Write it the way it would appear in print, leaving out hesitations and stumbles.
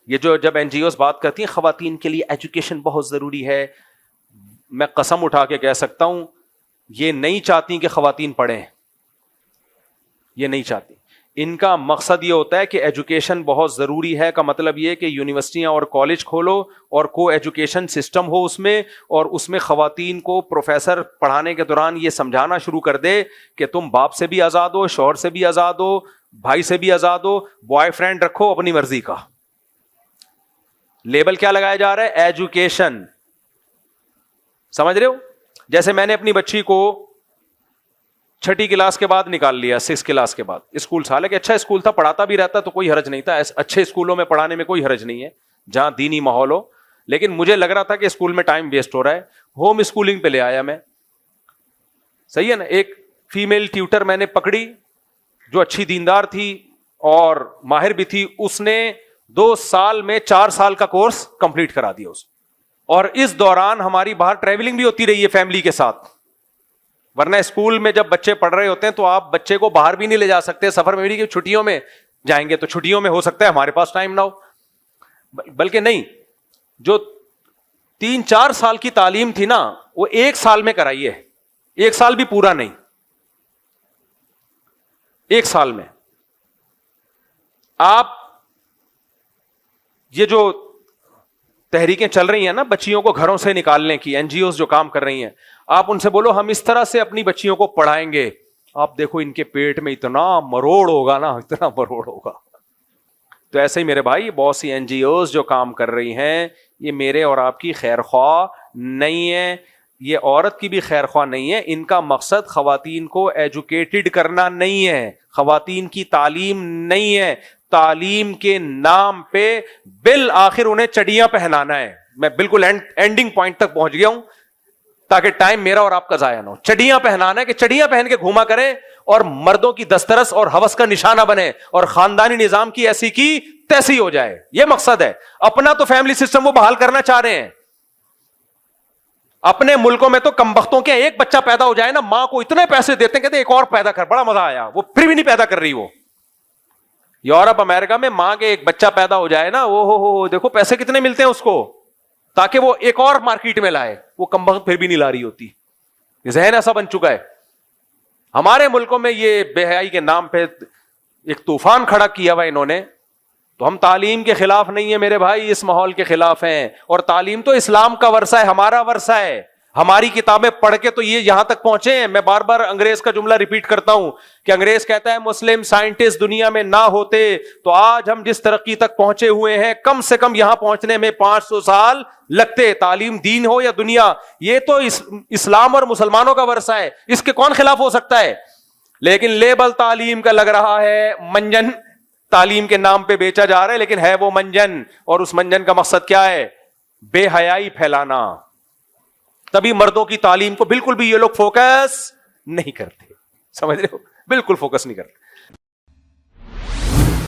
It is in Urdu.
یہ جو جب این جی اوز بات کرتی ہیں خواتین کے لیے ایجوکیشن بہت ضروری ہے، میں قسم اٹھا کے کہہ سکتا ہوں یہ نہیں چاہتی کہ خواتین پڑھیں، یہ نہیں چاہتی. ان کا مقصد یہ ہوتا ہے کہ ایجوکیشن بہت ضروری ہے، کا مطلب یہ کہ یونیورسٹیاں اور کالج کھولو اور کو ایجوکیشن سسٹم ہو اس میں، اور اس میں خواتین کو پروفیسر پڑھانے کے دوران یہ سمجھانا شروع کر دے کہ تم باپ سے بھی آزاد ہو، شوہر سے بھی آزاد ہو، بھائی سے بھی آزاد ہو، بوائے فرینڈ رکھو اپنی مرضی کا. لیبل کیا لگایا جا رہا ہے؟ ایجوکیشن. سمجھ رہے ہو؟ جیسے میں نے اپنی بچی کو 6ٹھی کلاس کے بعد نکال لیا، 6 کلاس کے بعد اسکول تھا، لیکن اچھا اسکول تھا، پڑھاتا بھی رہتا تو کوئی حرج نہیں تھا، اچھے اسکولوں میں پڑھانے میں کوئی حرج نہیں ہے جہاں دینی ماحول ہو. لیکن مجھے لگ رہا تھا کہ اسکول میں ٹائم ویسٹ ہو رہا ہے، ہوم اسکولنگ پہ لے آیا میں. صحیح ہے نا؟ ایک فیمیل ٹیوٹر میں نے پکڑی جو اچھی دیندار تھی اور ماہر بھی تھی، اس نے 2 سال میں 4 سال کا کورس کمپلیٹ کرا دیا اس. اور اس دوران ہماری باہر ٹریولنگ بھی ہوتی رہی ہے فیملی کے ساتھ، ورنہ اسکول میں جب بچے پڑھ رہے ہوتے ہیں تو آپ بچے کو باہر بھی نہیں لے جا سکتے سفر میں بھی، کہ چھٹیوں میں جائیں گے تو چھٹیوں میں ہو سکتا ہے ہمارے پاس ٹائم نہ ہو. بلکہ نہیں، جو 3-4 سال کی تعلیم تھی نا وہ 1 سال میں کرائی ہے، 1 سال بھی پورا نہیں، 1 سال میں. آپ یہ جو تحریکیں چل رہی ہیں نا بچیوں کو گھروں سے نکالنے کی، این جی اوز جو کام کر رہی ہیں، آپ ان سے بولو ہم اس طرح سے اپنی بچیوں کو پڑھائیں گے، آپ دیکھو ان کے پیٹ میں اتنا مروڑ ہوگا نا، اتنا مروڑ ہوگا. تو ایسے ہی میرے بھائی بہت سی این جی اوز جو کام کر رہی ہیں، یہ میرے اور آپ کی خیر خواہ نہیں ہے، یہ عورت کی بھی خیر خواہ نہیں ہے. ان کا مقصد خواتین کو ایجوکیٹڈ کرنا نہیں ہے، خواتین کی تعلیم نہیں ہے، تعلیم کے نام پہ بالآخر انہیں چڑیاں پہنانا ہے. میں بالکل اینڈنگ پوائنٹ تک پہنچ گیا ہوں تاکہ ٹائم میرا اور آپ کا ضائع نہ ہو. چڑیاں پہنانا ہے کہ چڑیاں پہن کے گھوما کریں اور مردوں کی دسترس اور ہوس کا نشانہ بنے اور خاندانی نظام کی ایسی کی تیسی ہو جائے، یہ مقصد ہے. اپنا تو فیملی سسٹم وہ بحال کرنا چاہ رہے ہیں. اپنے ملکوں میں تو کمبختوں کے ایک بچہ پیدا ہو جائے نا، ماں کو اتنے پیسے دیتے ہیں، کہتے ایک اور پیدا کر، بڑا مزہ آیا، وہ پھر بھی نہیں پیدا کر رہی. وہ یورپ امریکہ میں ماں کے ایک بچہ پیدا ہو جائے نا، وہ ہو دیکھو پیسے کتنے ملتے ہیں اس کو، تاکہ وہ ایک اور مارکیٹ میں لائے، وہ کمبخت پھر بھی نہیں لا رہی ہوتی. ذہن ایسا بن چکا ہے. ہمارے ملکوں میں یہ بے حیائی کے نام پہ ایک طوفان کھڑا کیا ہوا انہوں نے. تو ہم تعلیم کے خلاف نہیں ہیں میرے بھائی، اس ماحول کے خلاف ہیں. اور تعلیم تو اسلام کا ورثہ ہے، ہمارا ورثہ ہے. ہماری کتابیں پڑھ کے تو یہ یہاں تک پہنچے ہیں. میں بار بار انگریز کا جملہ ریپیٹ کرتا ہوں کہ انگریز کہتا ہے مسلم سائنٹسٹ دنیا میں نہ ہوتے تو آج ہم جس ترقی تک پہنچے ہوئے ہیں کم سے کم یہاں پہنچنے میں 500 سال لگتے. تعلیم دین ہو یا دنیا، یہ تو اسلام اور مسلمانوں کا ورثہ ہے، اس کے کون خلاف ہو سکتا ہے؟ لیکن لیبل تعلیم کا لگ رہا ہے منجن، تعلیم کے نام پہ بیچا جا رہا ہے، لیکن ہے وہ منجن. اور اس منجن کا مقصد کیا ہے؟ بے حیائی پھیلانا. تبھی مردوں کی تعلیم کو بالکل بھی یہ لوگ فوکس نہیں کرتے. سمجھ رہے ہو؟ بالکل فوکس نہیں کرتے.